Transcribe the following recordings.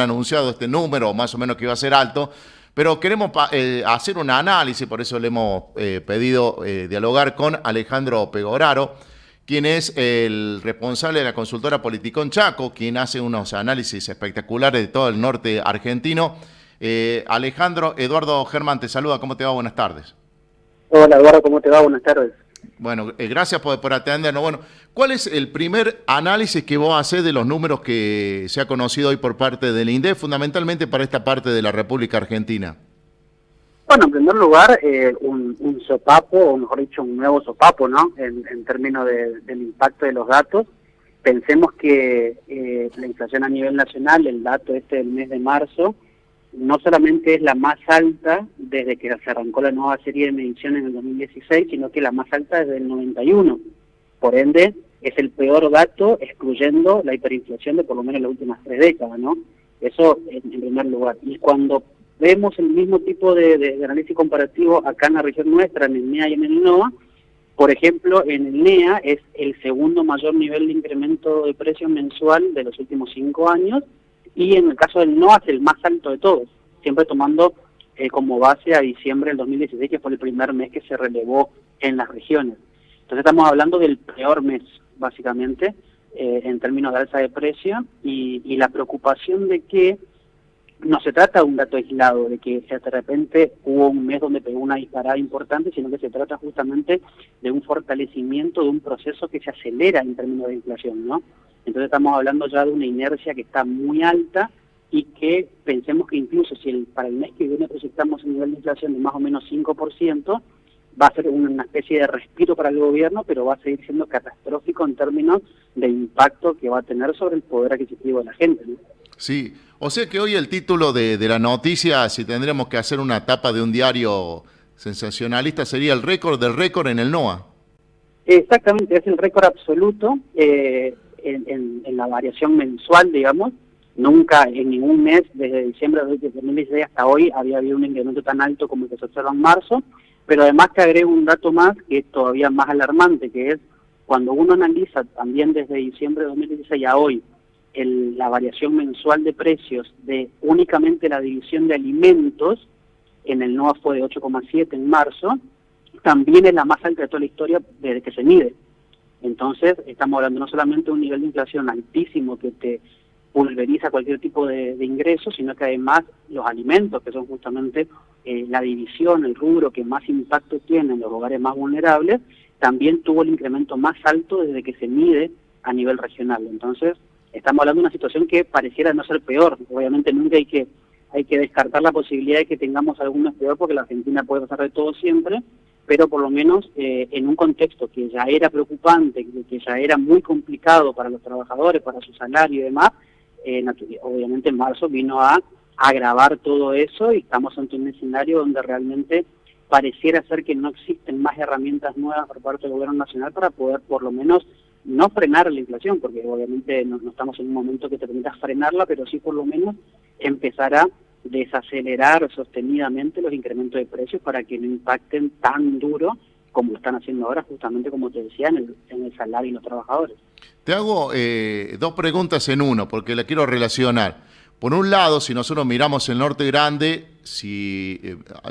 anunciado este número, más o menos que iba a ser alto, pero queremos hacer un análisis, por eso le hemos pedido dialogar con Alejandro Pegoraro, quien es el responsable de la consultora Politicón Chaco, quien hace unos análisis espectaculares de todo el norte argentino. Alejandro, Eduardo Germán te saluda, ¿cómo te va? Buenas tardes. Hola Eduardo, ¿cómo te va? Buenas tardes. Bueno, gracias por atendernos. Bueno, ¿cuál es el primer análisis que vos hacés de los números que se ha conocido hoy por parte del INDEC, fundamentalmente para esta parte de la República Argentina? Bueno, en primer lugar, un sopapo, o mejor dicho, un nuevo sopapo, ¿no? En términos del impacto de los datos. Pensemos que la inflación a nivel nacional, el dato del mes de marzo, no solamente es la más alta desde que se arrancó la nueva serie de mediciones en el 2016, sino que la más alta desde el 91. Por ende, es el peor dato, excluyendo la hiperinflación de por lo menos las últimas 3 décadas, ¿no? Eso en primer lugar. Y cuando vemos el mismo tipo de análisis comparativo acá en la región nuestra, en el NEA y en el NOA, por ejemplo, en el NEA es el segundo mayor nivel de incremento de precio mensual de los últimos 5 años, y en el caso del NOA es el más alto de todos, siempre tomando como base a diciembre del 2016, que fue el primer mes que se relevó en las regiones. Entonces estamos hablando del peor mes, básicamente, en términos de alza de precio, y la preocupación de que no se trata de un dato aislado, de que de repente hubo un mes donde pegó una disparada importante, sino que se trata justamente de un fortalecimiento de un proceso que se acelera en términos de inflación, ¿no? Entonces estamos hablando ya de una inercia que está muy alta y que pensemos que incluso si para el mes que viene proyectamos un nivel de inflación de más o menos 5%, va a ser una especie de respiro para el gobierno, pero va a seguir siendo catastrófico en términos de impacto que va a tener sobre el poder adquisitivo de la gente, ¿no? Sí, o sea que hoy el título de la noticia, si tendríamos que hacer una tapa de un diario sensacionalista, sería el récord del récord en el NOA. Exactamente, es el récord absoluto en la variación mensual, digamos. Nunca en ningún mes, desde diciembre de 2016 hasta hoy, había habido un incremento tan alto como el que se observa en marzo, pero además que agrego un dato más que es todavía más alarmante, que es cuando uno analiza también desde diciembre de 2016 a hoy la variación mensual de precios de únicamente la división de alimentos, en el NOA fue de 8,7 en marzo, también es la más alta de toda la historia desde que se mide. Entonces, estamos hablando no solamente de un nivel de inflación altísimo que te pulveriza cualquier tipo de ingreso, sino que además los alimentos, que son justamente la división, el rubro que más impacto tiene en los hogares más vulnerables, también tuvo el incremento más alto desde que se mide a nivel regional. Entonces, estamos hablando de una situación que pareciera no ser peor. Obviamente nunca hay que descartar la posibilidad de que tengamos algún mes peor, porque la Argentina puede pasar de todo siempre, pero por lo menos en un contexto que ya era preocupante, que ya era muy complicado para los trabajadores, para su salario y demás, obviamente en marzo vino a agravar todo eso, y estamos ante un escenario donde realmente pareciera ser que no existen más herramientas nuevas por parte del gobierno nacional para poder por lo menos no frenar la inflación, porque obviamente no estamos en un momento que te permita frenarla, pero sí por lo menos empezar a desacelerar sostenidamente los incrementos de precios para que no impacten tan duro como lo están haciendo ahora, justamente como te decía, en el salario de los trabajadores. Te hago dos preguntas en uno, porque la quiero relacionar. Por un lado, si nosotros miramos el norte grande,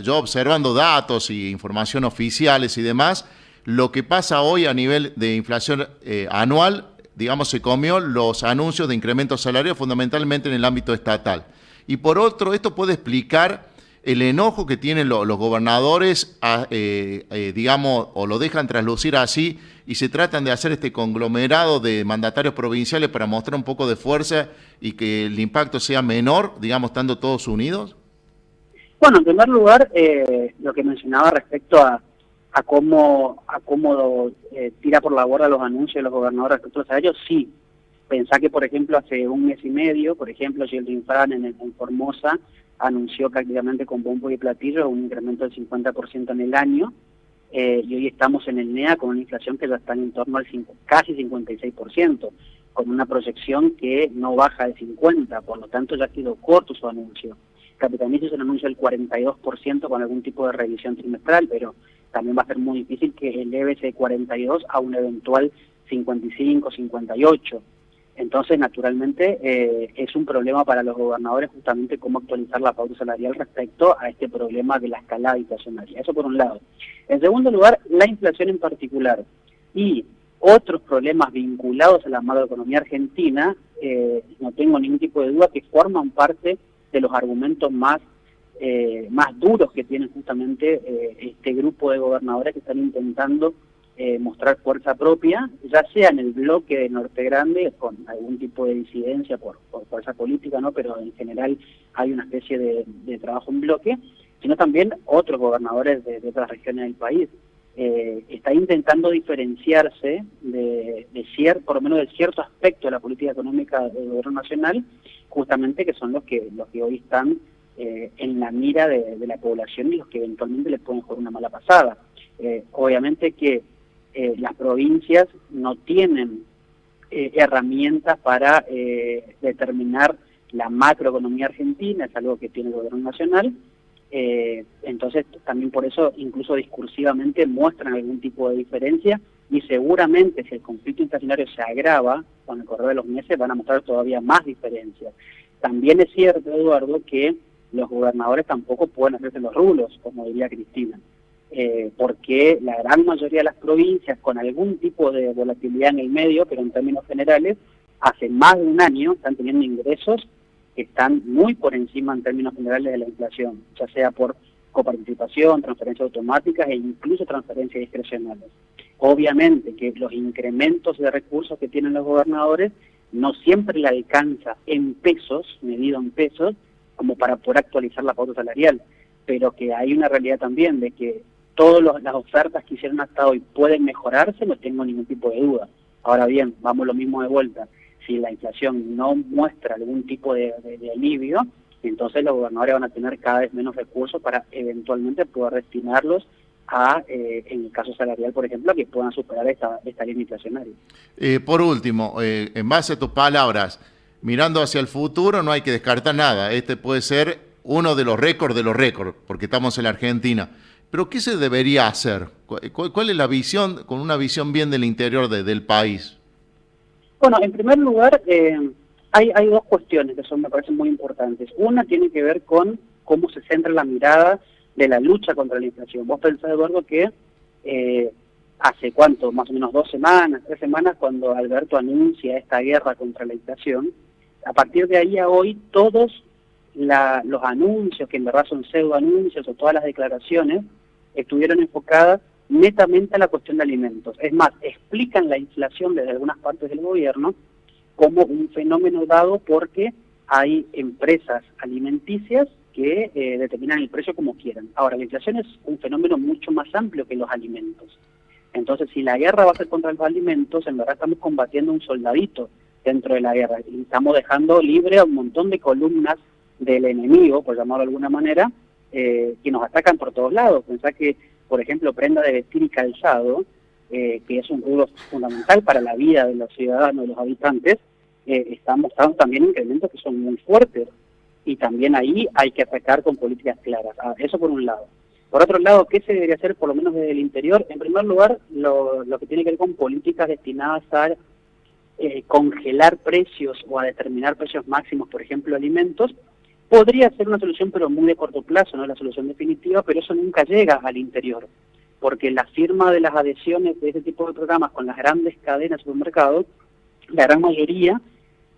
yo observando datos y información oficiales y demás, lo que pasa hoy a nivel de inflación anual, digamos, se comió los anuncios de incremento salario fundamentalmente en el ámbito estatal. Y por otro, esto puede explicar el enojo que tienen los gobernadores, digamos, o lo dejan traslucir así, y se tratan de hacer este conglomerado de mandatarios provinciales para mostrar un poco de fuerza y que el impacto sea menor, digamos, estando todos unidos. Bueno, en primer lugar, lo que mencionaba respecto a cómo tira por la borda los anuncios de los gobernadores respecto a los salarios, sí. Pensá que, por ejemplo, hace un mes y medio, por ejemplo, Gildo Fran en Formosa anunció prácticamente con bombo y platillo un incremento del 50% en el año, y hoy estamos en el NEA con una inflación que ya está en torno al casi 56%, con una proyección que no baja de 50%, por lo tanto ya quedó corto su anuncio. Capitanicio se anunció el 42% con algún tipo de revisión trimestral, pero también va a ser muy difícil que eleve ese 42 a un eventual 55, 58. Entonces, naturalmente, es un problema para los gobernadores justamente cómo actualizar la pauta salarial respecto a este problema de la escalada inflacionaria. Eso por un lado. En segundo lugar, la inflación en particular y otros problemas vinculados a la macroeconomía argentina, no tengo ningún tipo de duda que forman parte de los argumentos más duros que tienen justamente este grupo de gobernadores que están intentando mostrar fuerza propia, ya sea en el bloque de Norte Grande, con algún tipo de disidencia por fuerza política, ¿no? Pero en general hay una especie de trabajo en bloque, sino también otros gobernadores de otras regiones del país. Está intentando diferenciarse por lo menos de cierto aspecto de la política económica del gobierno nacional, justamente que son los que hoy están en la mira de la población y los que eventualmente les pueden jugar una mala pasada. Obviamente que las provincias no tienen herramientas para determinar la macroeconomía argentina, es algo que tiene el gobierno nacional, entonces también por eso incluso discursivamente muestran algún tipo de diferencia y seguramente si el conflicto inflacionario se agrava con el correr de los meses van a mostrar todavía más diferencias. También es cierto, Eduardo, que los gobernadores tampoco pueden hacerse los rulos, como diría Cristina. Porque la gran mayoría de las provincias, con algún tipo de volatilidad en el medio, pero en términos generales, hace más de un año están teniendo ingresos que están muy por encima en términos generales de la inflación, ya sea por coparticipación, transferencias automáticas e incluso transferencias discrecionales. Obviamente que los incrementos de recursos que tienen los gobernadores no siempre le alcanza en pesos, medido en pesos, como para poder actualizar la pauta salarial, pero que hay una realidad también de que todas las ofertas que hicieron hasta hoy pueden mejorarse, no tengo ningún tipo de duda. Ahora bien, vamos lo mismo de vuelta. Si la inflación no muestra algún tipo de alivio, entonces los gobernadores van a tener cada vez menos recursos para eventualmente poder destinarlos a, en el caso salarial, por ejemplo, que puedan superar esta línea inflacionaria. Por último, en base a tus palabras, mirando hacia el futuro no hay que descartar nada. Este puede ser uno de los récords, porque estamos en la Argentina. Pero ¿qué se debería hacer? ¿Cuál es la visión, con una visión bien del interior del país? Bueno, en primer lugar, hay dos cuestiones que me parecen muy importantes. Una tiene que ver con cómo se centra la mirada de la lucha contra la inflación. Vos pensás, Eduardo, que hace cuánto, más o menos 2 semanas, 3 semanas, cuando Alberto anuncia esta guerra contra la inflación, a partir de ahí a hoy todos los anuncios, que en verdad son pseudo anuncios, o todas las declaraciones, estuvieron enfocadas netamente a la cuestión de alimentos. Es más, explican la inflación desde algunas partes del gobierno como un fenómeno dado porque hay empresas alimenticias que determinan el precio como quieran. Ahora, la inflación es un fenómeno mucho más amplio que los alimentos. Entonces, si la guerra va a ser contra los alimentos, en verdad estamos combatiendo un soldadito dentro de la guerra y estamos dejando libre a un montón de columnas del enemigo, por llamarlo de alguna manera, que nos atacan por todos lados. Pensá que, por ejemplo, prenda de vestir y calzado, que es un rubro fundamental para la vida de los ciudadanos, de los habitantes, están mostrando también incrementos que son muy fuertes. Y también ahí hay que atacar con políticas claras. Eso por un lado. Por otro lado, ¿qué se debería hacer, por lo menos desde el interior? En primer lugar, lo que tiene que ver con políticas destinadas a congelar precios o a determinar precios máximos, por ejemplo, alimentos. Podría ser una solución, pero muy de corto plazo, no es la solución definitiva, pero eso nunca llega al interior, porque la firma de las adhesiones de este tipo de programas con las grandes cadenas de supermercados, la gran mayoría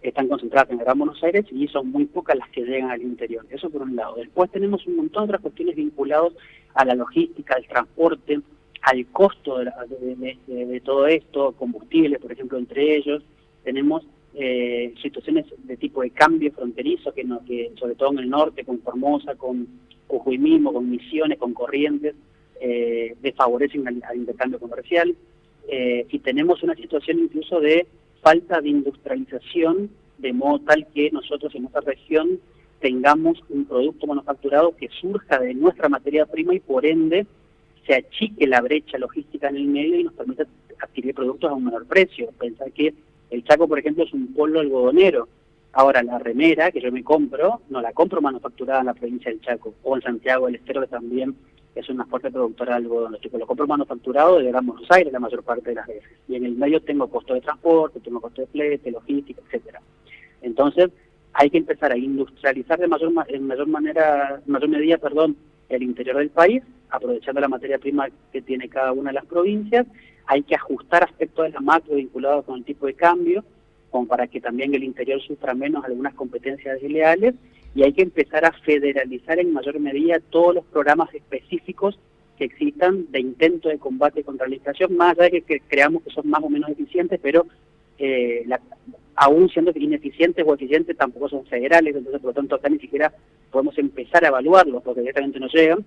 están concentradas en el Gran Buenos Aires y son muy pocas las que llegan al interior. Eso por un lado. Después tenemos un montón de otras cuestiones vinculadas a la logística, al transporte, al costo de todo esto, combustibles, por ejemplo, entre ellos. Tenemos situaciones de tipo de cambio fronterizo, que sobre todo en el norte, con Formosa, con Jujuy mismo, con Misiones, con Corrientes, desfavorecen al intercambio comercial. Y tenemos una situación incluso de falta de industrialización, de modo tal que nosotros en nuestra región tengamos un producto manufacturado que surja de nuestra materia prima y por ende se achique la brecha logística en el medio y nos permita adquirir productos a un menor precio. Pensar que el Chaco, por ejemplo, es un polo algodonero. Ahora, la remera que yo me compro, no la compro manufacturada en la provincia del Chaco, o en Santiago del Estero, que también es una fuerte productora de algodón. Lo compro manufacturado de Gran Buenos Aires la mayor parte de las veces. Y en el medio tengo costo de transporte, tengo costo de flete, logística, etcétera. Entonces, hay que empezar a industrializar de mayor medida, el interior del país, aprovechando la materia prima que tiene cada una de las provincias. Hay que ajustar aspectos de la macro vinculados con el tipo de cambio, como para que también el interior sufra menos algunas competencias desleales, y hay que empezar a federalizar en mayor medida todos los programas específicos que existan de intento de combate contra la inflación, más allá de que creamos que son más o menos eficientes, pero aún siendo ineficientes o eficientes tampoco son federales, entonces por lo tanto acá ni siquiera podemos empezar a evaluarlos porque directamente no llegan.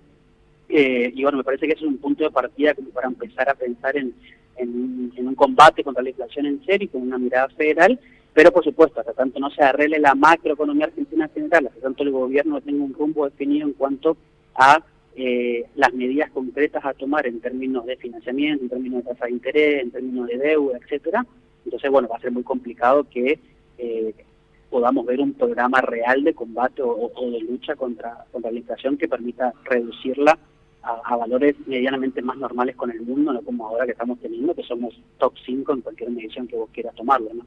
Y bueno, me parece que ese es un punto de partida como para empezar a pensar en un combate contra la inflación en serio y con una mirada federal, pero por supuesto, hasta tanto no se arregle la macroeconomía argentina en general, hasta tanto el gobierno tenga un rumbo definido en cuanto a las medidas concretas a tomar en términos de financiamiento, en términos de tasa de interés, en términos de deuda, etcétera. Entonces, bueno, va a ser muy complicado que podamos ver un programa real de combate o de lucha contra la inflación que permita reducirla a valores medianamente más normales con el mundo, no como ahora que estamos teniendo, que somos top 5 en cualquier medición que vos quieras tomarlo, ¿no?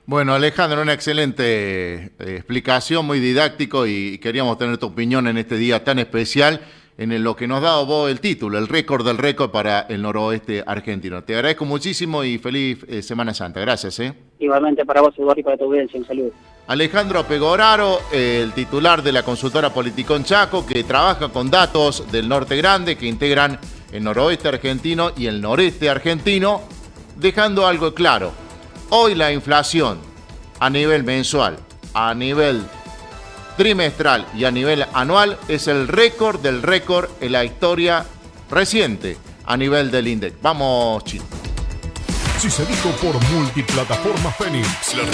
Bueno, Alejandro, una excelente explicación, muy didáctico, y queríamos tener tu opinión en este día tan especial en lo que nos da vos el título, el récord del récord para el noroeste argentino. Te agradezco muchísimo y feliz Semana Santa. Gracias. Igualmente para vos, Eduardo, y para tu audiencia. Un saludo. Alejandro Pegoraro, el titular de la consultora Politicón Chaco, que trabaja con datos del Norte Grande, que integran el noroeste argentino y el noreste argentino, dejando algo claro. Hoy la inflación a nivel mensual, a nivel trimestral y a nivel anual es el récord del récord en la historia reciente a nivel del INDEC. Vamos, Chino. Si se dijo por Multiplataforma Fénix.